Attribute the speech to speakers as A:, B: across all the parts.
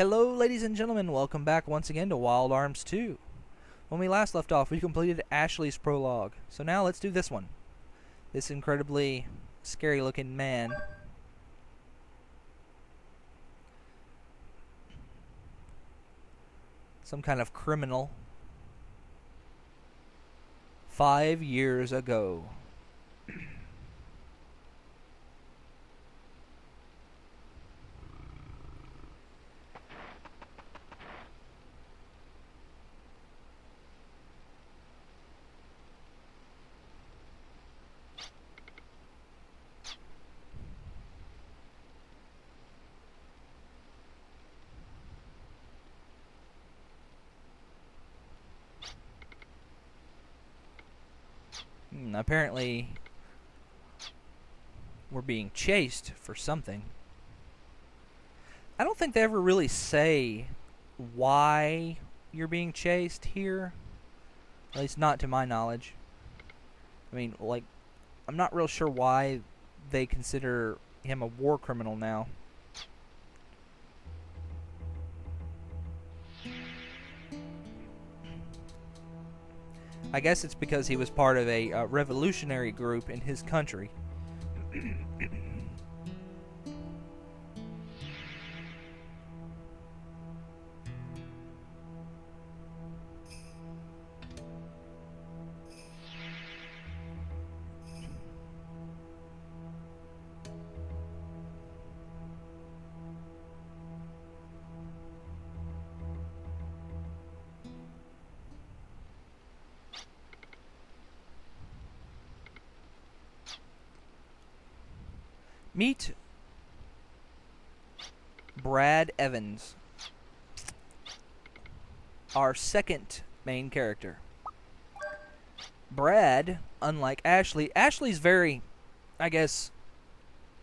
A: Hello ladies and gentlemen, welcome back once again to Wild Arms 2. When we last left off, we completed Ashley's prologue. So now let's do this one. This incredibly scary looking man. Some kind of criminal. 5 years ago. Apparently, we're being chased for something. I don't think they ever really say why you're being chased here. At least not to my knowledge. I mean, like, I'm not real sure why they consider him a war criminal now. I guess it's because he was part of a revolutionary group in his country. Meet Brad Evans, our second main character. Brad, unlike Ashley's very, I guess,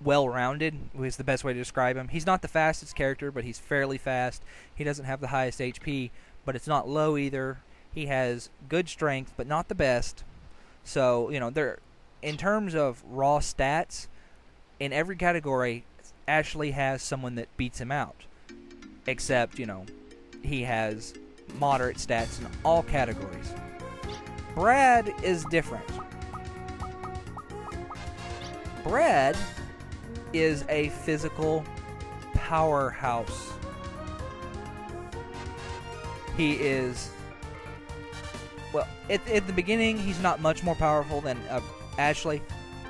A: well-rounded is the best way to describe him. He's not the fastest character, but he's fairly fast. He doesn't have the highest HP, but it's not low either. He has good strength, but not the best. So, you know, in terms of raw stats, in every category, Ashley has someone that beats him out. Except, you know, he has moderate stats in all categories. Brad is different. Brad is a physical powerhouse. He is... Well, at the beginning, he's not much more powerful than Ashley,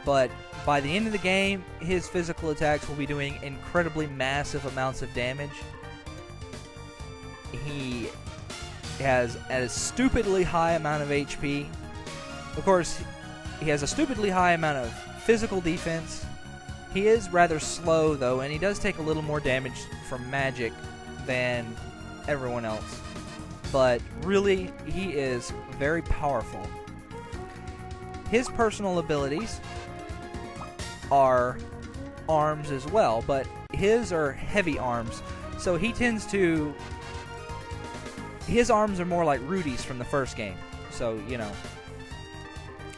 A: but by the end of the game, his physical attacks will be doing incredibly massive amounts of damage. He has a stupidly high amount of HP. Of course, he has a stupidly high amount of physical defense. He is rather slow, though, and he does take a little more damage from magic than everyone else. But really, he is very powerful. His personal abilities are arms as well, but his are heavy arms, so he tends to... His arms are more like Rudy's from the first game, so, you know,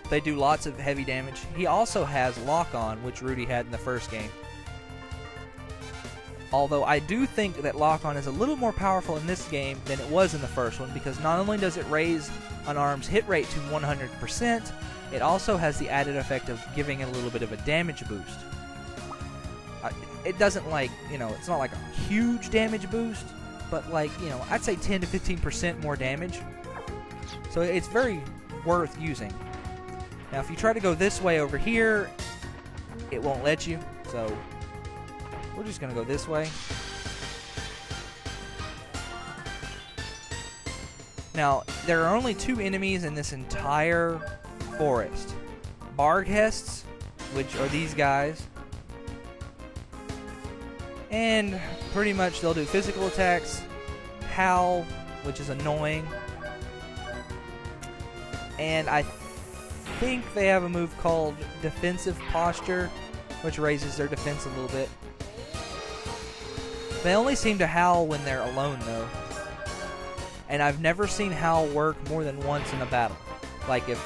A: they do lots of heavy damage. He also has lock-on, which Rudy had in the first game. Although I do think that lock-on is a little more powerful in this game than it was in the first one, because not only does it raise an arm's hit rate to 100%, it also has the added effect of giving it a little bit of a damage boost. It doesn't, like, you know, it's not like a huge damage boost, but, like, you know, I'd say 10 to 15% more damage. So it's very worth using. Now, if you try to go this way over here, it won't let you, so we're just going to go this way. Now, there are only 2 enemies in this entire forest. Barghests, which are these guys, and pretty much they'll do physical attacks. Howl, which is annoying, and I think they have a move called defensive posture, which raises their defense a little bit. They only seem to howl when they're alone, though, and I've never seen howl work more than once in a battle. Like, if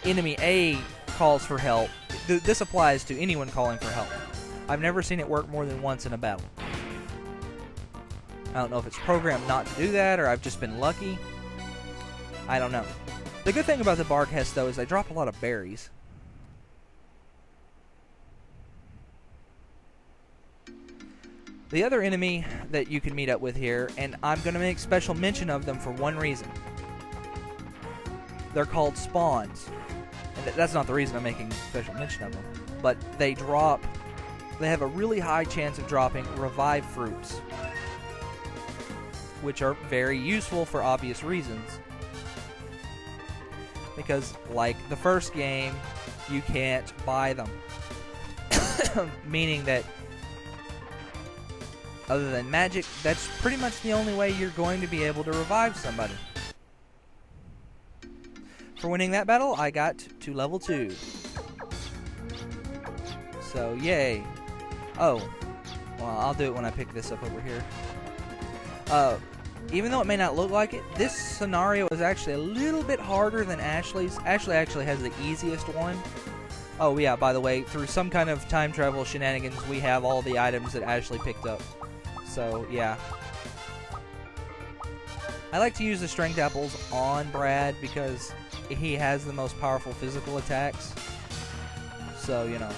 A: enemy A calls for help, this applies to anyone calling for help. I've never seen it work more than once in a battle. I don't know if it's programmed not to do that, or I've just been lucky. I don't know. The good thing about the Barghest, though, is they drop a lot of berries. The other enemy that you can meet up with here, and I'm going to make special mention of them for one reason. They're called spawns. And that's not the reason I'm making special mention of them. But they have a really high chance of dropping revived fruits, which are very useful for obvious reasons. Because, like the first game, you can't buy them. Meaning that, other than magic, that's pretty much the only way you're going to be able to revive somebody. For winning that battle, I got to level 2. So, yay. Oh, well, I'll do it when I pick this up over here. Even though it may not look like it, this scenario is actually a little bit harder than Ashley's. Ashley actually has the easiest one. Oh, yeah, by the way, through some kind of time travel shenanigans, we have all the items that Ashley picked up. So, yeah. I like to use the strength apples on Brad because he has the most powerful physical attacks. So, you know.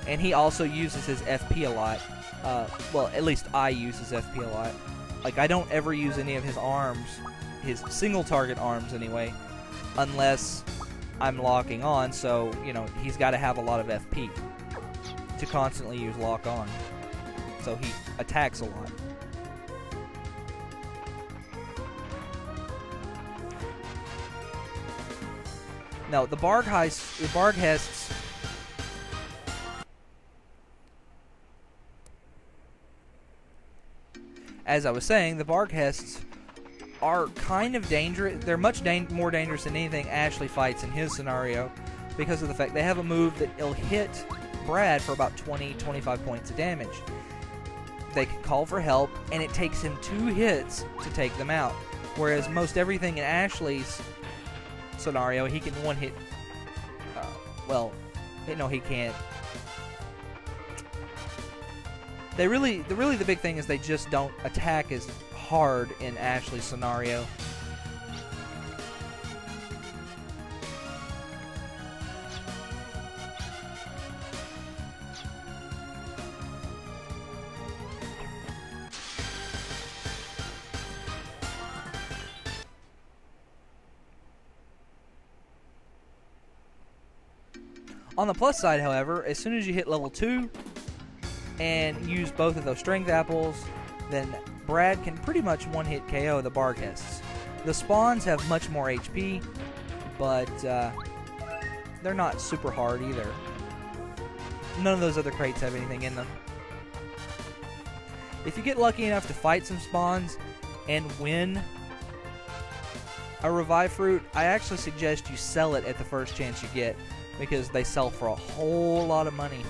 A: And he also uses his FP a lot. Well, at least I use his FP a lot. Like, I don't ever use any of his arms, his single target arms anyway, unless I'm locking on, so, you know, he's got to have a lot of FP to constantly use lock on. So he attacks a lot. No, the Barghests, as I was saying, the Barghests are kind of dangerous. They're much more dangerous than anything Ashley fights in his scenario because of the fact they have a move that will hit Brad for about 20-25 points of damage. They can call for help, and it takes him 2 hits to take them out. Whereas most everything in Ashley's scenario, he can one hit. Well, no, he can't. The big thing is they just don't attack as hard in Ashley's scenario. On the plus side, however, as soon as you hit level 2 and use both of those strength apples, then Brad can pretty much one-hit KO the Barghests. The spawns have much more HP, but they're not super hard either. None of those other crates have anything in them. If you get lucky enough to fight some spawns and win a revive fruit, I actually suggest you sell it at the first chance you get, because they sell for a whole lot of money.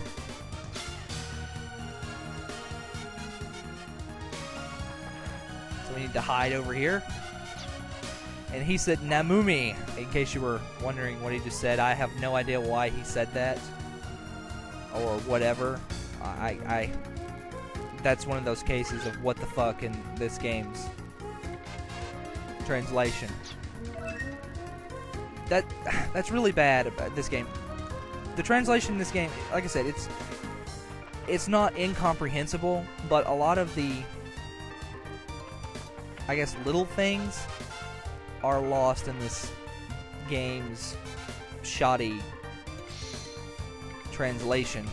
A: So we need to hide over here. And he said Namumi, in case you were wondering what he just said. I have no idea why he said that, or whatever. That's one of those cases of what the fuck in this game's translation. That's really bad about this game. The translation in this game, like I said, it's not incomprehensible, but a lot of the, I guess, little things are lost in this game's shoddy translation.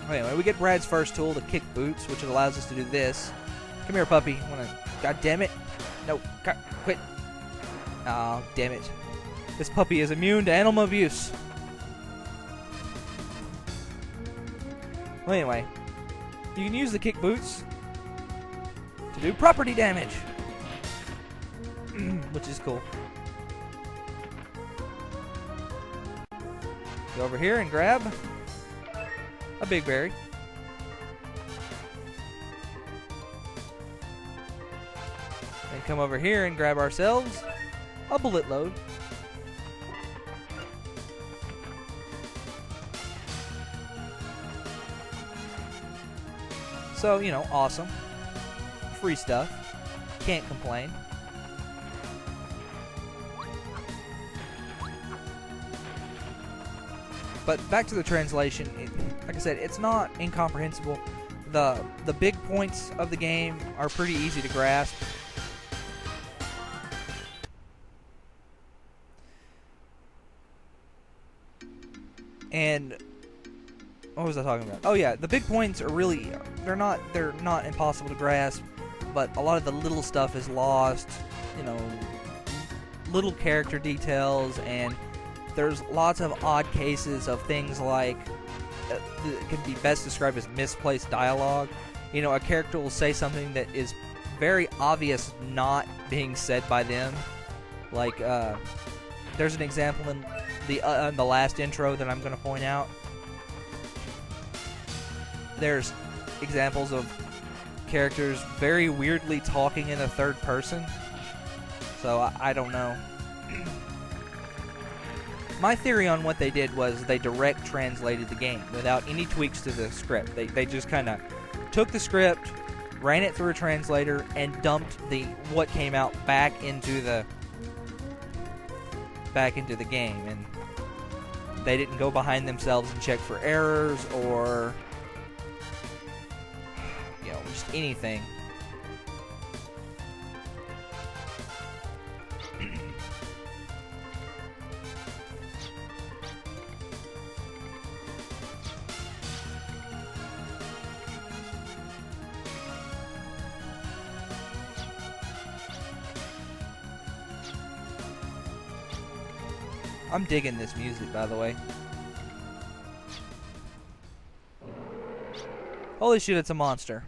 A: Anyway, we get Brad's first tool, the kick boots, which allows us to do this. Come here, puppy. God damn it. No, quit. Oh, damn it. This puppy is immune to animal abuse. Well, anyway, you can use the kick boots to do property damage, which is cool. Go over here and grab a big berry. And come over here and grab ourselves a bullet load. So, you know, awesome. Free stuff. Can't complain. But back to the translation, like I said, it's not incomprehensible. The big points of the game are pretty easy to grasp. And what was I talking about? Oh yeah, the big points are really they're not impossible to grasp, but a lot of the little stuff is lost, you know, little character details, and there's lots of odd cases of things like that can be best described as misplaced dialogue. You know, a character will say something that is very obvious not being said by them. Like, there's an example in the last intro that I'm going to point out. There's examples of characters very weirdly talking in the third person. So I don't know. My theory on what they did was they direct translated the game without any tweaks to the script. They just kind of took the script, ran it through a translator, and dumped what came out back into the game. And they didn't go behind themselves and check for errors or, you know, just anything. I'm digging this music, by the way. Holy shit, it's a monster.